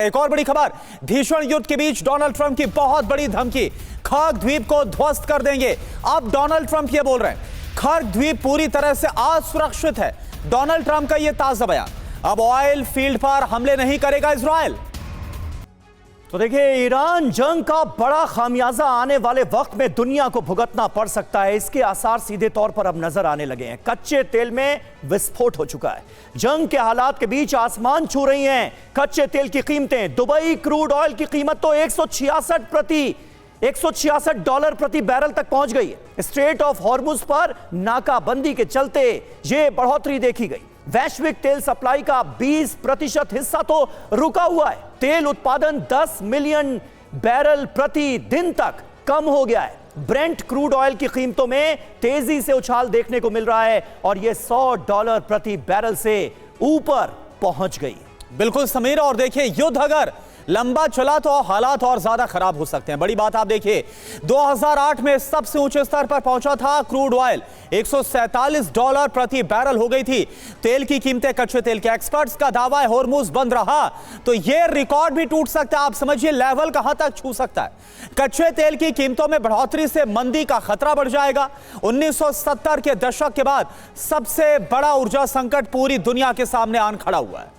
एक और बड़ी खबर, भीषण युद्ध के बीच डोनाल्ड ट्रंप की बहुत बड़ी धमकी, खर्ग द्वीप को ध्वस्त कर देंगे। अब डोनाल्ड ट्रंप ये बोल रहे हैं खर्ग द्वीप पूरी तरह से असुरक्षित है। डोनाल्ड ट्रंप का यह ताजा बयान। अब ऑयल फील्ड पर हमले नहीं करेगा इजराइल। तो देखिए, ईरान जंग का बड़ा खामियाजा आने वाले वक्त में दुनिया को भुगतना पड़ सकता है, इसके आसार सीधे तौर पर अब नजर आने लगे हैं। कच्चे तेल में विस्फोट हो चुका है। जंग के हालात के बीच आसमान छू रही हैं कच्चे तेल की कीमतें। दुबई क्रूड ऑयल की कीमत तो $166 प्रति बैरल तक पहुंच गई है। स्ट्रेट ऑफ हॉर्मुज पर नाकाबंदी के चलते यह बढ़ोतरी देखी गई। वैश्विक तेल सप्लाई का 20% हिस्सा तो रुका हुआ है। तेल उत्पादन 10 मिलियन बैरल प्रति दिन तक कम हो गया है। ब्रेंट क्रूड ऑयल की कीमतों में तेजी से उछाल देखने को मिल रहा है और यह $100 प्रति बैरल से ऊपर पहुंच गई। बिल्कुल समीर, और देखिए युद्ध अगर लंबा चला तो हालात और ज्यादा खराब हो सकते हैं। बड़ी बात आप देखिए, 2008 में सबसे ऊंचे स्तर पर पहुंचा था क्रूड ऑयल, $147 प्रति बैरल हो गई थी तेल की कीमतें। कच्चे तेल के एक्सपर्ट्स का दावा है हॉर्मुज बंद रहा तो यह रिकॉर्ड भी टूट सकता है। आप समझिए लेवल कहां तक छू सकता है। कच्चे तेल की कीमतों में बढ़ोतरी से मंदी का खतरा बढ़ जाएगा। 1970 के दशक के बाद सबसे बड़ा ऊर्जा संकट पूरी दुनिया के सामने आन खड़ा हुआ है।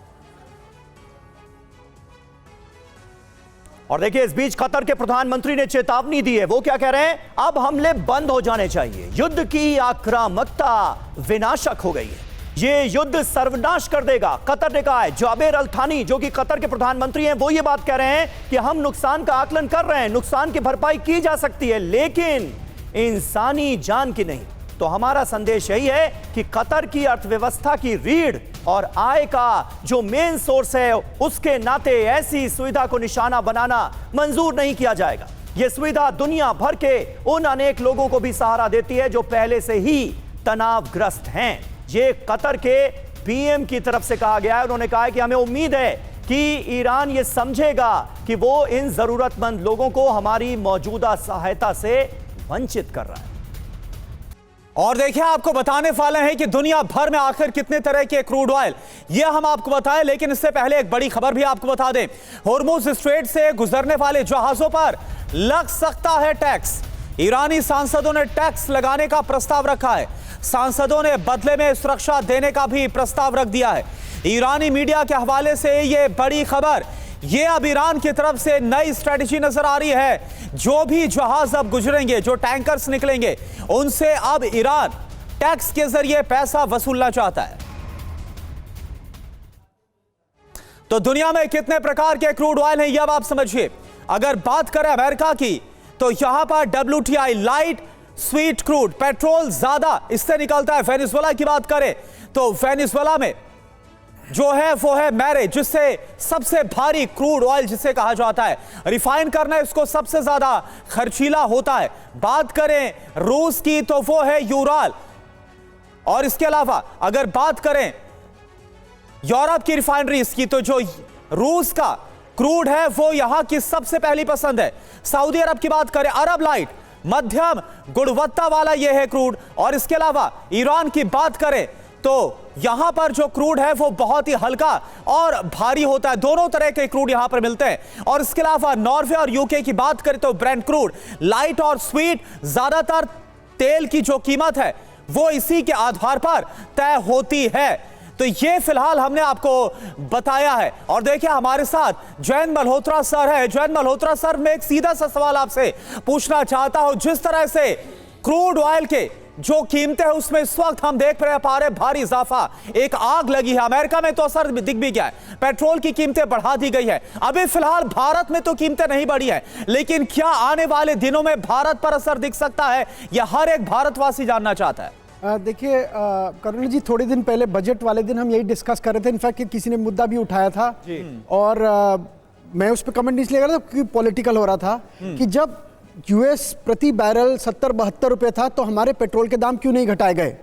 और देखिए, इस बीच कतर के प्रधानमंत्री ने चेतावनी दी है। वो क्या कह रहे हैं? अब हमले बंद हो जाने चाहिए। युद्ध की आक्रामकता विनाशक हो गई है। ये युद्ध सर्वनाश कर देगा, कतर ने कहा है। जाबेर अल थानी जो कि कतर के प्रधानमंत्री हैं, वो ये बात कह रहे हैं कि हम नुकसान का आकलन कर रहे हैं, नुकसान की भरपाई की जा सकती है, लेकिन इंसानी जान की नहीं। तो हमारा संदेश यही है कि कतर की अर्थव्यवस्था की रीढ़ और आय का जो मेन सोर्स है, उसके नाते ऐसी सुविधा को निशाना बनाना मंजूर नहीं किया जाएगा। यह सुविधा दुनिया भर के उन अनेक लोगों को भी सहारा देती है जो पहले से ही तनावग्रस्त हैं। ये कतर के पीएम की तरफ से कहा गया है। उन्होंने कहा है कि हमें उम्मीद है कि ईरान ये समझेगा कि वो इन जरूरतमंद लोगों को हमारी मौजूदा सहायता से वंचित कर रहा है। और देखिए, आपको बताने वाले हैं कि दुनिया भर में आखिर कितने तरह के क्रूड ऑयल, यह हम आपको बताएं, लेकिन इससे पहले एक बड़ी खबर भी आपको बता दें। हॉर्मुज स्ट्रेट से गुजरने वाले जहाजों पर लग सकता है टैक्स। ईरानी सांसदों ने टैक्स लगाने का प्रस्ताव रखा है। सांसदों ने बदले में सुरक्षा देने का भी प्रस्ताव रख दिया है। ईरानी मीडिया के हवाले से यह बड़ी खबर, यह अब ईरान की तरफ से नई स्ट्रेटजी नजर आ रही है। जो भी जहाज अब गुजरेंगे, जो टैंकर्स निकलेंगे, उनसे अब ईरान टैक्स के जरिए पैसा वसूलना चाहता है। तो दुनिया में कितने प्रकार के क्रूड ऑयल हैं, यह अब आप समझिए। अगर बात करें अमेरिका की, तो यहां पर WTI light sweet crude petrol ज्यादा इससे निकलता है। वेनेजुएला की बात करें तो वेनेजुएला में जो है वो है मैरे, जिससे सबसे भारी क्रूड ऑयल जिसे कहा जाता है, रिफाइन करना इसको सबसे ज्यादा खर्चीला होता है। बात करें रूस की तो वो है यूराल। और इसके अलावा अगर बात करें यूरोप की रिफाइनरीज की, तो जो रूस का क्रूड है वो यहां की सबसे पहली पसंद है। सऊदी अरब की बात करें, अरब लाइट मध्यम गुणवत्ता वाला यह है क्रूड। और इसके अलावा ईरान की बात करें तो यहां पर जो क्रूड है वो बहुत ही हल्का और भारी होता है। दोनों तरह के क्रूड यहां पर मिलते हैं। और इसके अलावा नॉर्वे और यूके की बात करें तो ब्रेंट क्रूड लाइट और स्वीट, ज्यादातर तेल की जो कीमत है वो इसी के आधार पर तय होती है। तो ये फिलहाल हमने आपको बताया है। और देखिए, हमारे साथ जयंत मल्होत्रा सर है। जयंत मल्होत्रा सर, मैं एक सीधा सा सवाल आपसे पूछना चाहता हूं। जिस तरह से क्रूड ऑयल के जो कीमतें हैं उसमें इस वक्त हम देख पा रहे भारी इजाफा, एक आग लगी है। अमेरिका में तो असर दिख भी गया है, पेट्रोल की कीमतें बढ़ा दी गई है। अभी फिलहाल भारत में तो कीमतें नहीं बढ़ी है, लेकिन क्या आने वाले दिनों में भारत पर असर दिख सकता है, यह हर एक भारतवासी जानना चाहता है। देखिए करुण जी, थोड़े दिन पहले बजट वाले दिन हम यही डिस्कस कर रहे थे। इनफैक्ट किसी ने मुद्दा भी उठाया था और मैं उस पर कमेंट इसलिए कर रहा था क्योंकि पॉलिटिकल हो रहा था कि जब यूएस प्रति बैरल 70-72 रुपये था तो हमारे पेट्रोल के दाम क्यों नहीं घटाए गए।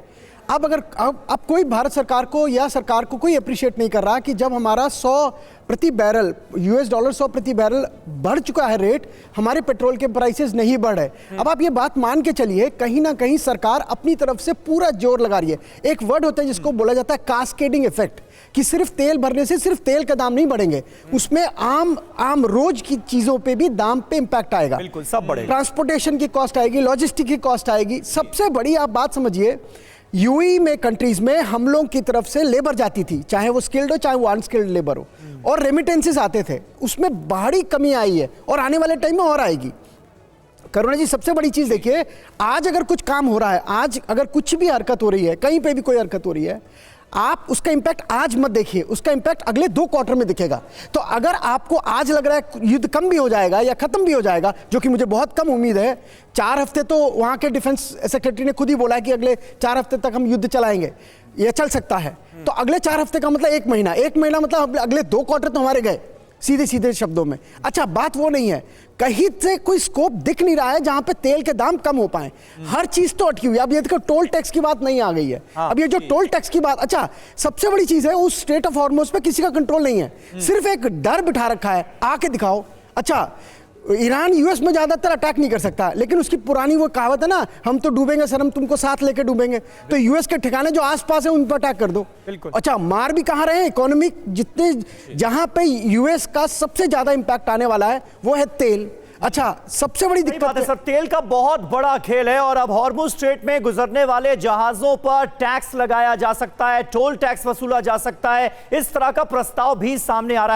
अब कोई भारत सरकार को या सरकार को कोई अप्रिशिएट नहीं कर रहा कि जब हमारा 100 प्रति बैरल $100 100 प्रति बैरल बढ़ चुका है रेट, हमारे पेट्रोल के प्राइसेस नहीं बढ़ रहे। अब आप ये बात मान के चलिए, कहीं ना कहीं सरकार अपनी तरफ से पूरा जोर लगा रही है। एक वर्ड होता है जिसको बोला जाता है कास्केडिंग इफेक्ट। कि सिर्फ तेल भरने से सिर्फ तेल का दाम नहीं बढ़ेंगे, उसमें आम रोज की चीजों पे भी दाम पे इंपैक्ट आएगा। बिल्कुल, सब बढ़ेगा। ट्रांसपोर्टेशन की कॉस्ट आएगी, लॉजिस्टिक की कॉस्ट आएगी। सबसे बड़ी आप बात समझिए, यूएई में कंट्रीज में हम लोग की तरफ से लेबर जाती थी, चाहे वो स्किल्ड हो चाहे वो अनस्किल्ड लेबर हो, और रेमिटेंसेस आते थे, उसमें बड़ी कमी आई है और आने वाले टाइम में और आएगी। करुणा जी, सबसे बड़ी चीज देखिए, आज अगर कुछ काम हो रहा है, आज अगर कुछ भी हरकत हो रही है, कहीं पे भी कोई हरकत हो रही है, आप उसका इंपैक्ट आज मत देखिए, उसका इंपैक्ट अगले 2 क्वार्टर में दिखेगा। तो अगर आपको आज लग रहा है युद्ध कम भी हो जाएगा या खत्म भी हो जाएगा, जो कि मुझे बहुत कम उम्मीद है, 4 हफ्ते तो वहां के डिफेंस सेक्रेटरी ने खुद ही बोला है कि अगले 4 हफ्ते तक हम युद्ध चलाएंगे, यह चल सकता है। तो अगले 4 हफ्ते का मतलब 1 महीना, 1 महीना मतलब अगले 2 क्वार्टर तो हमारे गए, सीधे सीधे शब्दों में। अच्छा, बात वो नहीं है, कहीं से कोई स्कोप दिख नहीं रहा है जहां पे तेल के दाम कम हो पाए। हर चीज तो अटकी हुई है। अब ये देखो, टोल टैक्स की बात नहीं आ गई है। अब ये जो टोल टैक्स की बात, अच्छा सबसे बड़ी चीज है, उस स्ट्रेट ऑफ हॉर्मुज़ पे किसी का कंट्रोल नहीं है, सिर्फ एक डर बिठा रखा है, आके दिखाओ। अच्छा, ईरान यूएस में ज्यादातर अटैक नहीं कर सकता, लेकिन उसकी पुरानी वो कहावत है ना, हम तो डूबेंगे सर, हम तुमको साथ लेके डूबेंगे। तो यूएस के ठिकाने जो आसपास है उन पर अटैक कर दो। अच्छा, मार भी कहां रहे हैं, इकोनॉमिक जितने, जहां पे यूएस का सबसे ज्यादा इंपैक्ट आने वाला है वो है तेल। अच्छा, सबसे बड़ी दिक्कत है सर, तेल का बहुत बड़ा खेल है, और अब हॉर्मुज़ स्ट्रेट में गुजरने वाले जहाजों पर टैक्स लगाया जा सकता है, टोल टैक्स वसूला जा सकता है, इस तरह का प्रस्ताव भी सामने आ रहा है।